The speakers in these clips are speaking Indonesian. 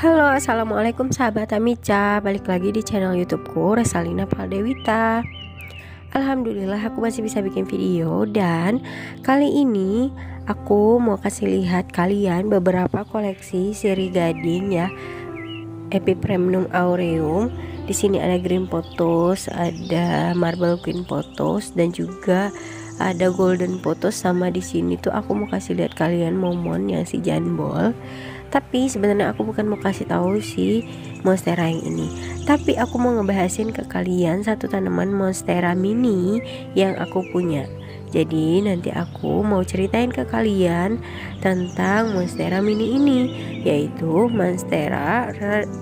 Halo, assalamualaikum sahabat Amica. Balik lagi di channel YouTubeku Resalina Paldewita. Alhamdulillah aku masih bisa bikin video. Dan kali ini aku mau kasih lihat kalian beberapa koleksi sirih gading ya, Epipremnum aureum. Di sini ada Green Pothos, ada Marble Queen Pothos, dan juga ada Golden Pothos. Sama di sini tuh aku mau kasih lihat kalian momon yang si jambol. Tapi sebenarnya aku bukan mau kasih tahu si monstera yang ini, tapi aku mau ngebahasin ke kalian satu tanaman monstera mini yang aku punya. Jadi nanti aku mau ceritain ke kalian tentang monstera mini ini, yaitu Monstera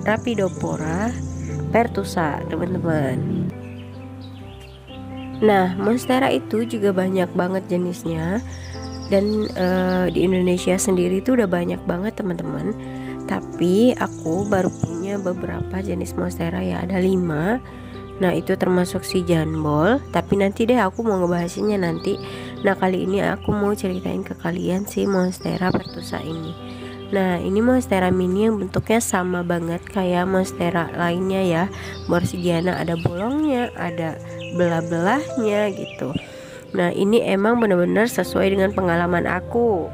Rhaphidophora pertusa, teman-teman. Nah, monstera itu juga banyak banget jenisnya. Dan di Indonesia sendiri itu udah banyak banget teman-teman. Tapi aku baru punya beberapa jenis monstera ya, ada 5. Nah itu termasuk si jambol. Tapi nanti deh aku mau ngebahasinnya nanti. Nah kali ini aku mau ceritain ke kalian si monstera pertusa ini. Nah ini monstera mini yang bentuknya sama banget kayak monstera lainnya ya. Borsigiana ada bolongnya, ada belah-belahnya gitu. Nah ini emang benar-benar sesuai dengan pengalaman aku.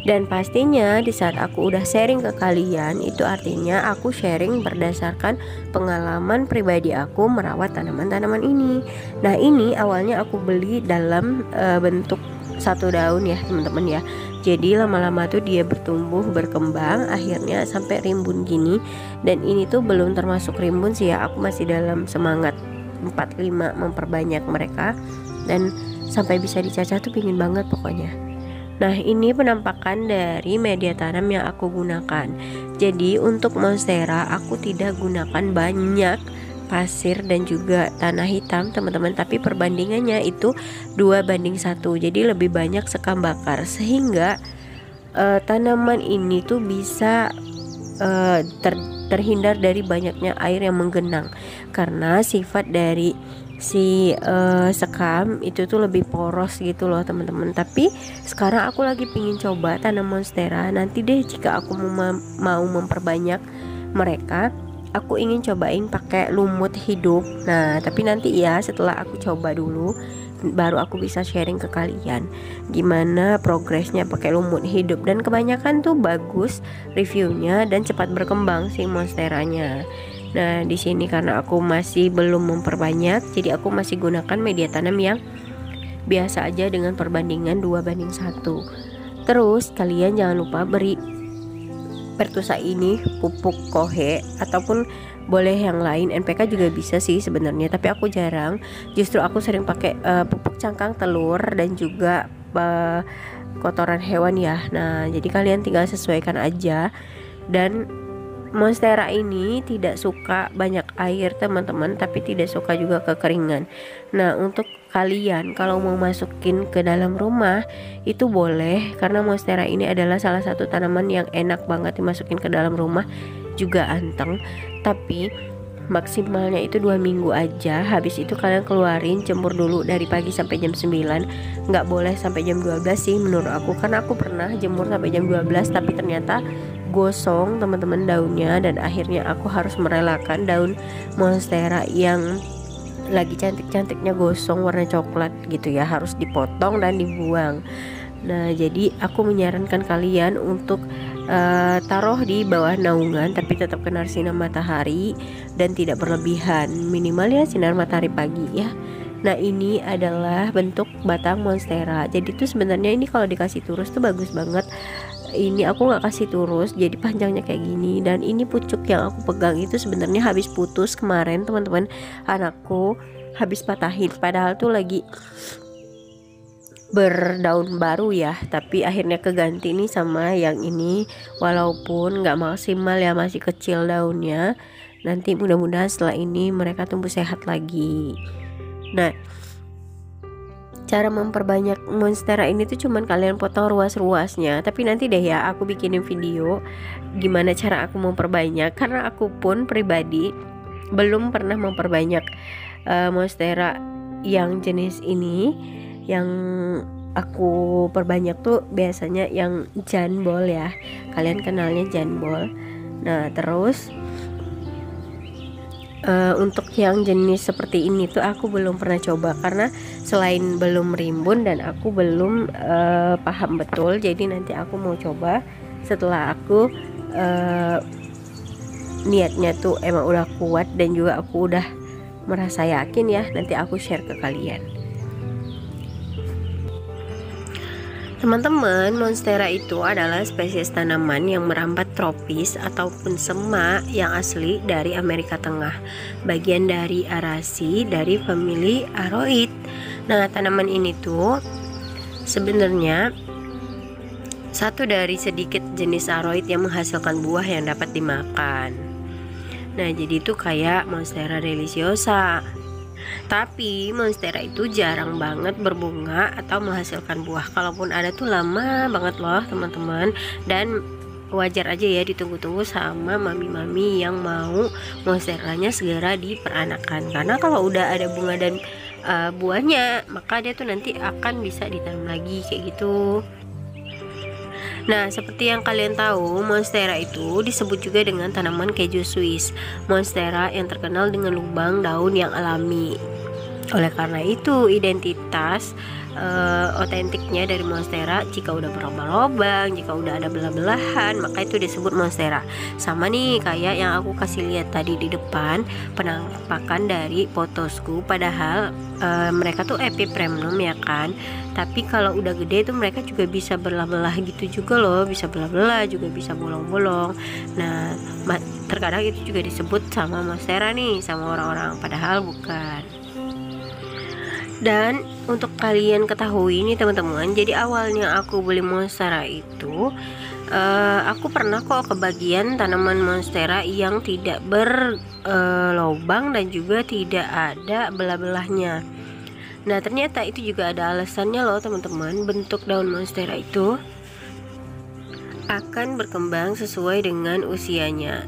Dan pastinya di saat aku udah sharing ke kalian, itu artinya aku sharing berdasarkan pengalaman pribadi aku merawat tanaman-tanaman ini. Nah ini awalnya aku beli dalam bentuk satu daun ya teman-teman ya. Jadi lama-lama tuh dia bertumbuh berkembang akhirnya sampai rimbun gini. Dan ini tuh belum termasuk rimbun sih ya, aku masih dalam semangat 45 memperbanyak mereka. Dan sampai bisa dicacah tuh pingin banget pokoknya. Nah ini penampakan dari media tanam yang aku gunakan. Jadi untuk monstera aku tidak gunakan banyak pasir dan juga tanah hitam teman-teman, tapi perbandingannya itu 2:1. Jadi lebih banyak sekam bakar sehingga tanaman ini tuh bisa terhindar dari banyaknya air yang menggenang. Karena sifat dari si sekam itu tuh lebih poros gitu loh teman-teman. Tapi sekarang aku lagi pingin coba tanam monstera. Nanti deh jika aku mau memperbanyak mereka, aku ingin cobain pakai lumut hidup. Nah tapi nanti ya setelah aku coba dulu baru aku bisa sharing ke kalian gimana progresnya pakai lumut hidup. Dan kebanyakan tuh bagus reviewnya dan cepat berkembang si monsteranya. Nah, di sini karena aku masih belum memperbanyak, jadi aku masih gunakan media tanam yang biasa aja dengan perbandingan 2:1. Terus kalian jangan lupa beri pertusa ini pupuk kohe ataupun boleh yang lain, NPK juga bisa sih sebenarnya, tapi aku jarang. Justru aku sering pakai pupuk cangkang telur dan juga kotoran hewan ya. Nah, jadi kalian tinggal sesuaikan aja. Dan monstera ini tidak suka banyak air teman-teman, tapi tidak suka juga kekeringan. Nah untuk kalian kalau mau masukin ke dalam rumah itu boleh, karena monstera ini adalah salah satu tanaman yang enak banget dimasukin ke dalam rumah, juga anteng. Tapi maksimalnya itu 2 minggu aja. Habis itu kalian keluarin, jemur dulu dari pagi sampai jam 9. Nggak boleh sampai jam 12 sih menurut aku, karena aku pernah jemur sampai jam 12 tapi ternyata gosong teman-teman daunnya. Dan akhirnya aku harus merelakan daun monstera yang lagi cantik-cantiknya gosong warna coklat gitu ya, harus dipotong dan dibuang. Nah jadi aku menyarankan kalian untuk taruh di bawah naungan tapi tetap kena sinar matahari dan tidak berlebihan, minimal ya sinar matahari pagi ya. Nah ini adalah bentuk batang monstera. Jadi tuh sebenarnya ini kalau dikasih turus tuh bagus banget. Ini aku nggak kasih turus jadi panjangnya kayak gini. Dan ini pucuk yang aku pegang itu sebenarnya habis putus kemarin teman-teman, anakku habis patahin, padahal tuh lagi berdaun baru ya, tapi akhirnya keganti nih sama yang ini. Walaupun nggak maksimal ya, masih kecil daunnya. Nanti mudah-mudahan setelah ini mereka tumbuh sehat lagi. Nah cara memperbanyak monstera ini tuh cuman kalian potong ruas-ruasnya. Tapi nanti deh ya aku bikinin video gimana cara aku memperbanyak, karena aku pun pribadi belum pernah memperbanyak monstera yang jenis ini. Yang aku perbanyak tuh biasanya yang jambol ya, kalian kenalnya jambol. Nah terus untuk yang jenis seperti ini tuh aku belum pernah coba, karena selain belum rimbun dan aku belum paham betul. Jadi nanti aku mau coba setelah aku niatnya tuh emang udah kuat dan juga aku udah merasa yakin ya, nanti aku share ke kalian. Teman-teman, monstera itu adalah spesies tanaman yang merambat tropis ataupun semak yang asli dari Amerika Tengah, bagian dari Araceae dari famili Aroid. Nah, tanaman ini tuh sebenarnya satu dari sedikit jenis aroid yang menghasilkan buah yang dapat dimakan. Nah, jadi itu kayak Monstera deliciosa. Tapi monstera itu jarang banget berbunga atau menghasilkan buah. Kalaupun ada tuh lama banget loh teman-teman. Dan wajar aja ya ditunggu-tunggu sama mami-mami yang mau monsteranya segera diperanakan. Karena kalau udah ada bunga dan buahnya, maka dia tuh nanti akan bisa ditanam lagi kayak gitu. Nah, seperti yang kalian tahu, monstera itu disebut juga dengan tanaman keju Swiss. Monstera yang terkenal dengan lubang daun yang alami. Oleh karena itu, identitas otentiknya dari monstera, jika udah berlubang-lubang, jika udah ada belah-belahan, maka itu disebut monstera. Sama nih kayak yang aku kasih lihat tadi di depan, penampakan dari potosku. Padahal mereka tuh epipremnum ya kan, tapi kalau udah gede tuh mereka juga bisa belah-belah gitu juga loh, bisa belah-belah juga bisa bolong-bolong. Nah, terkadang itu juga disebut sama monstera nih sama orang-orang, padahal bukan. Dan untuk kalian ketahui nih teman-teman, jadi awalnya aku beli monstera itu aku pernah kok kebagian tanaman monstera yang tidak berlobang dan juga tidak ada belah-belahnya. Nah, ternyata itu juga ada alasannya loh teman-teman. Bentuk daun monstera itu akan berkembang sesuai dengan usianya.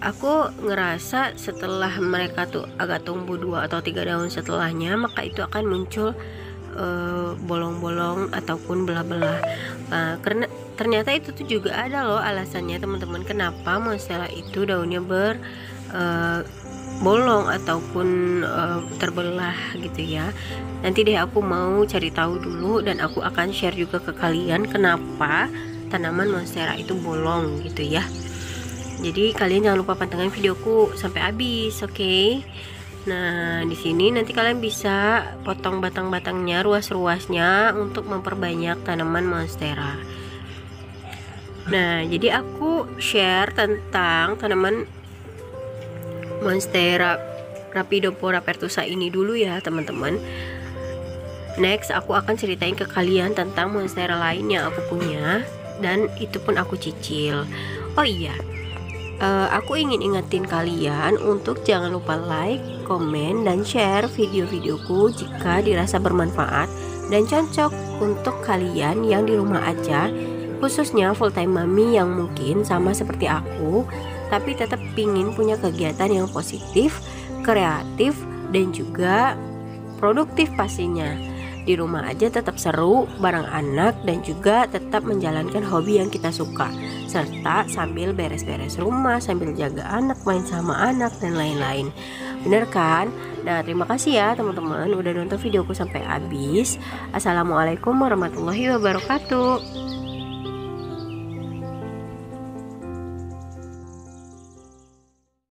Aku ngerasa setelah mereka tuh agak tumbuh 2 atau 3 daun setelahnya, maka itu akan muncul bolong-bolong ataupun belah-belah. Karena ternyata itu tuh juga ada loh alasannya teman-teman, kenapa monstera itu daunnya bolong ataupun terbelah gitu ya. Nanti deh aku mau cari tahu dulu dan aku akan share juga ke kalian kenapa tanaman monstera itu bolong gitu ya. Jadi kalian jangan lupa pantengin videoku sampai habis, oke? Nah, di sini nanti kalian bisa potong batang-batangnya, ruas-ruasnya untuk memperbanyak tanaman monstera. Nah, jadi aku share tentang tanaman monstera Rhaphidophora pertusa ini dulu ya, teman-teman. Next, aku akan ceritain ke kalian tentang monstera lain yang aku punya dan itu pun aku cicil. Oh iya, aku ingin ingetin kalian untuk jangan lupa like, komen, dan share video-videoku jika dirasa bermanfaat dan cocok untuk kalian yang di rumah aja, khususnya full time mami yang mungkin sama seperti aku, tapi tetap pingin punya kegiatan yang positif, kreatif, dan juga produktif pastinya. Di rumah aja tetap seru bareng anak dan juga tetap menjalankan hobi yang kita suka, serta sambil beres-beres rumah, sambil jaga anak, main sama anak, dan lain-lain. Bener kan? Nah, terima kasih ya teman-teman udah nonton videoku sampai habis. Assalamualaikum warahmatullahi wabarakatuh.